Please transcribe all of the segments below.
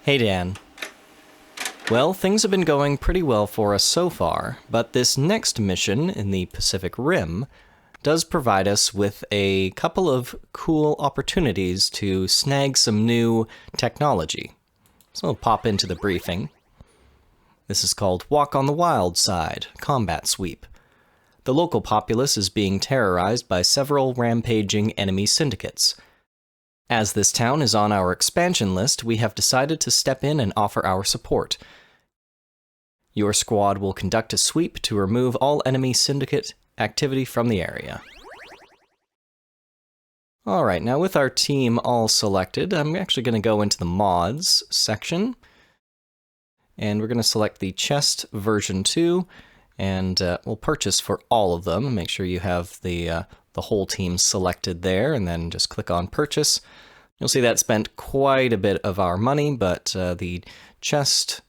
Hey Dan. Well, things have been going pretty well for us so far, but this next mission in the Pacific Rim does provide us with a couple of cool opportunities to snag some new technology. So we'll pop into the briefing. This is called Walk on the Wild Side, Combat Sweep. The local populace is being terrorized by several rampaging enemy syndicates. As this town is on our expansion list, we have decided to step in and offer our support. Your squad will conduct a sweep to remove all enemy syndicate activity from the area. Alright, now with our team all selected, I'm actually going to go into the mods section. And we're going to select the chest version 2, and we'll purchase for all of them. Make sure you have the whole team selected there, and then just click on purchase. You'll see that spent quite a bit of our money, but the chest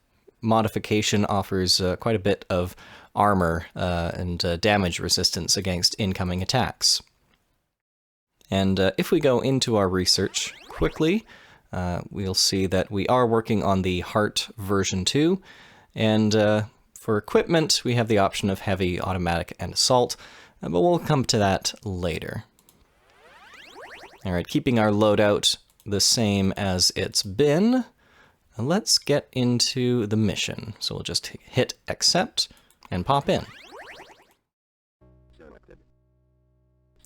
modification offers quite a bit of armor and damage resistance against incoming attacks. And if we go into our research quickly, we'll see that we are working on the Heart version 2, and for equipment we have the option of heavy, automatic, and assault, but we'll come to that later. Alright, keeping our loadout the same as it's been, let's get into the mission. So we'll just hit accept and pop in.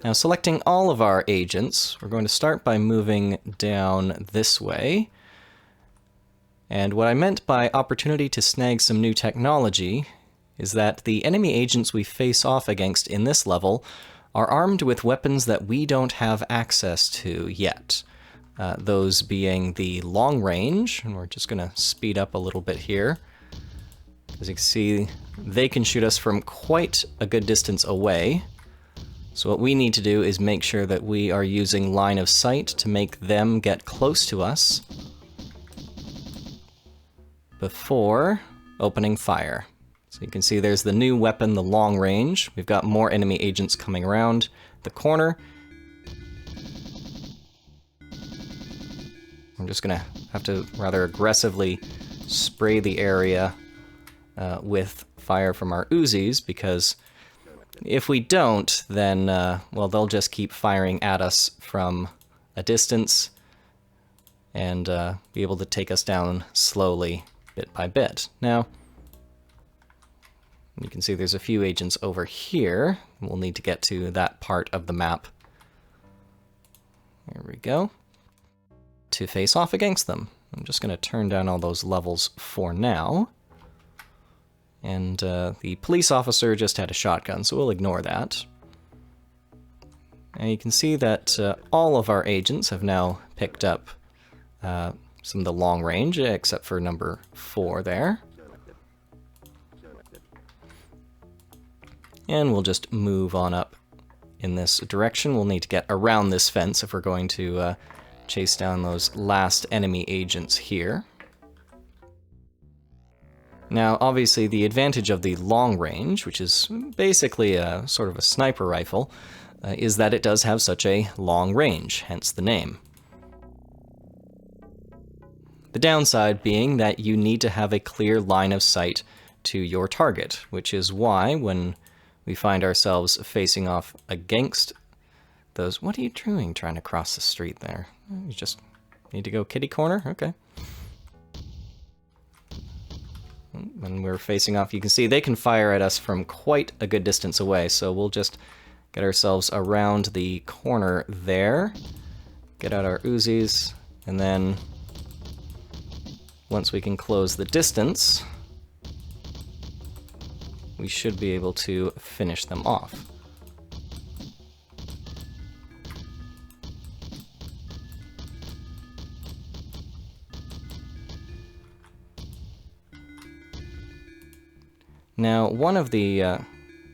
Now, selecting all of our agents, we're going to start by moving down this way. And what I meant by opportunity to snag some new technology is that the enemy agents we face off against in this level are armed with weapons that we don't have access to yet. Those being the long range, and we're just going to speed up a little bit here. As you can see, they can shoot us from quite a good distance away. So what we need to do is make sure that we are using line of sight to make them get close to us before opening fire. So you can see there's the new weapon, the long range. We've got more enemy agents coming around the corner. I'm just gonna have to rather aggressively spray the area with fire from our Uzis, because if we don't, then, well, they'll just keep firing at us from a distance and be able to take us down slowly, bit by bit. Now, you can see there's a few agents over here. We'll need to get to that part of the map. There we go. To face off against them. I'm just going to turn down all those levels for now. And the police officer just had a shotgun, so we'll ignore that. And you can see that all of our agents have now picked up some of the long range, except for number 4 there. And we'll just move on up in this direction. We'll need to get around this fence if we're going to chase down those last enemy agents here. Now, obviously, the advantage of the long range, which is basically a sort of a sniper rifle, is that it does have such a long range, hence the name. The downside being that you need to have a clear line of sight to your target, which is why when we find ourselves facing off against those... What are you doing trying to cross the street there? You just need to go kitty corner? Okay. When we're facing off, you can see they can fire at us from quite a good distance away, so we'll just get ourselves around the corner there, get out our Uzis, and then once we can close the distance, we should be able to finish them off. Now, one of the,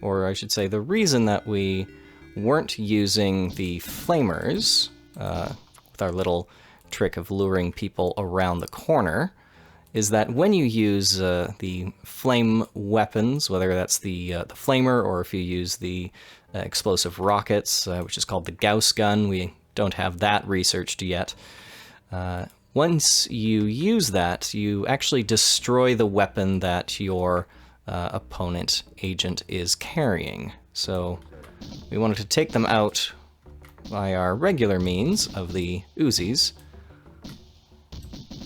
or I should say the reason that we weren't using the flamers, with our little trick of luring people around the corner, is that when you use the flame weapons, whether that's the flamer or if you use the explosive rockets, which is called the Gauss gun, we don't have that researched yet. once you use that, you actually destroy the weapon that your opponent agent is carrying. So we wanted to take them out by our regular means of the Uzis,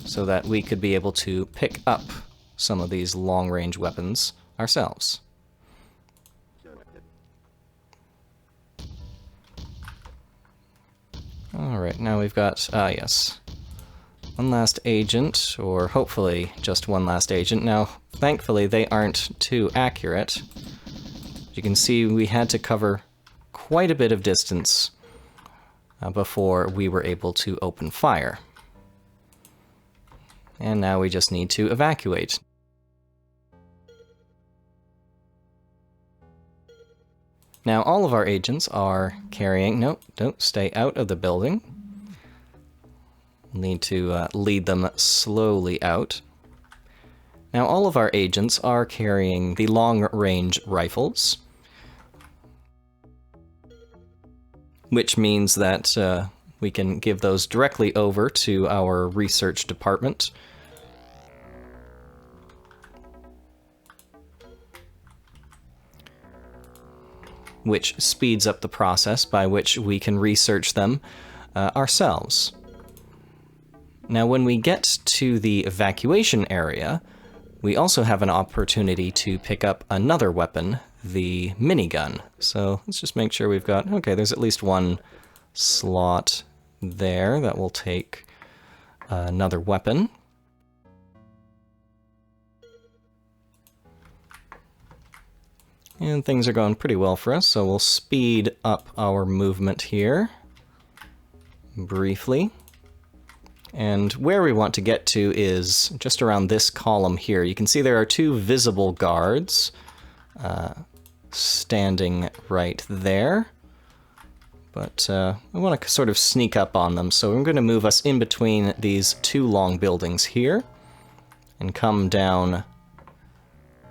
so that we could be able to pick up some of these long-range weapons ourselves. Alright, now we've got, yes, one last agent, or hopefully just one last agent. Now, thankfully, they aren't too accurate. You can see we had to cover quite a bit of distance before we were able to open fire. And now we just need to evacuate. Now all of our agents are carrying... Nope, don't stay out of the building. Need to lead them slowly out. Now all of our agents are carrying the long-range rifles, which means that we can give those directly over to our research department. Which speeds up the process by which we can research them ourselves. Now, when we get to the evacuation area, we also have an opportunity to pick up another weapon, the minigun. So let's just make sure we've got... Okay, there's at least one slot there that will take another weapon. And things are going pretty well for us, so we'll speed up our movement here briefly. And where we want to get to is just around this column here. You can see there are two visible guards standing right there. But I want to sort of sneak up on them, so I'm going to move us in between these two long buildings here and come down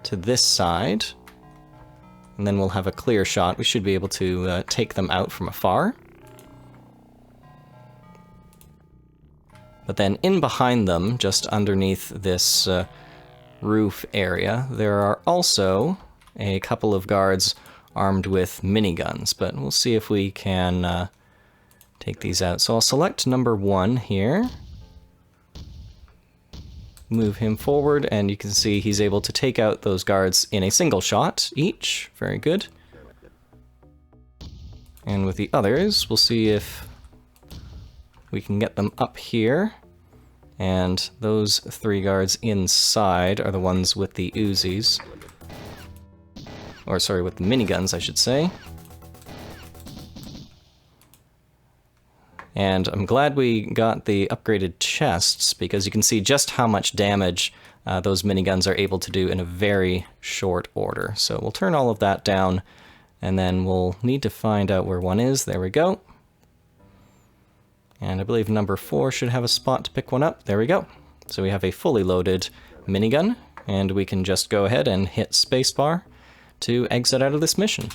to this side. And then we'll have a clear shot. We should be able to take them out from afar. But then in behind them, just underneath this roof area, there are also a couple of guards armed with miniguns. But we'll see if we can take these out. So I'll select number 1 here. Move him forward, and you can see he's able to take out those guards in a single shot each. Very good. And with the others, we'll see if we can get them up here. And those 3 guards inside are the ones with the Uzis. Or sorry, with the miniguns, I should say. And I'm glad we got the upgraded chests, because you can see just how much damage those miniguns are able to do in a very short order. So we'll turn all of that down, and then we'll need to find out where one is. There we go. And I believe number 4 should have a spot to pick one up. There we go. So we have a fully loaded minigun, and we can just go ahead and hit spacebar to exit out of this mission.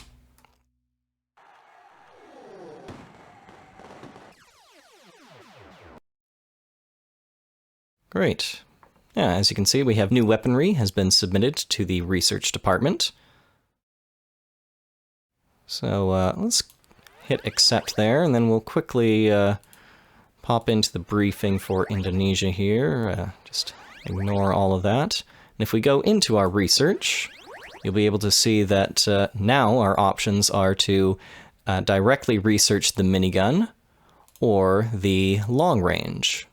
Great. Yeah, as you can see, we have new weaponry has been submitted to the research department. So let's hit accept there, and then we'll quickly pop into the briefing for Indonesia here. Just ignore all of that. And if we go into our research, you'll be able to see that now our options are to directly research the minigun or the long range.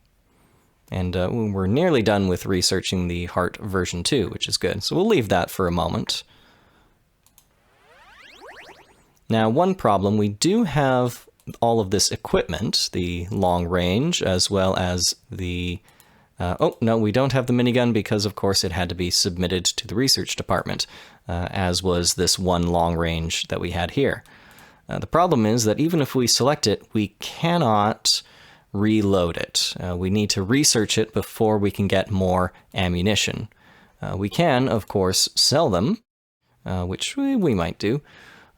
And we're nearly done with researching the Heart version 2, which is good. So we'll leave that for a moment. Now, one problem, we do have all of this equipment, the long range, as well as the... oh, no, we don't have the minigun because, of course, it had to be submitted to the research department, as was this one long range that we had here. The problem is that even if we select it, we cannot reload it. We need to research it before we can get more ammunition. We can, of course, sell them, which we might do,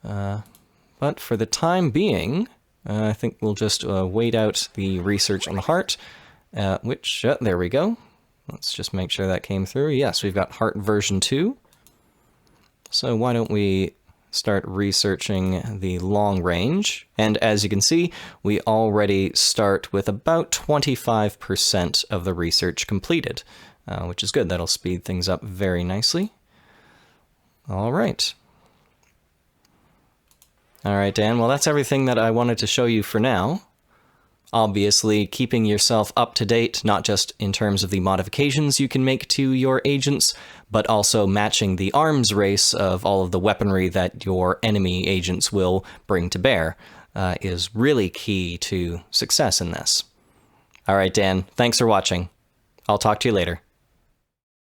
but for the time being, I think we'll just wait out the research on the Heart, There we go. Let's just make sure that came through. Yes, we've got Heart version 2. So why don't we start researching the long range? And as you can see, we already start with about 25% of the research completed, which is good. That'll speed things up very nicely. All right. All right, Dan. Well, that's everything that I wanted to show you for now. Obviously, keeping yourself up to date, not just in terms of the modifications you can make to your agents, but also matching the arms race of all of the weaponry that your enemy agents will bring to bear, is really key to success in this. All right, Dan, thanks for watching. I'll talk to you later.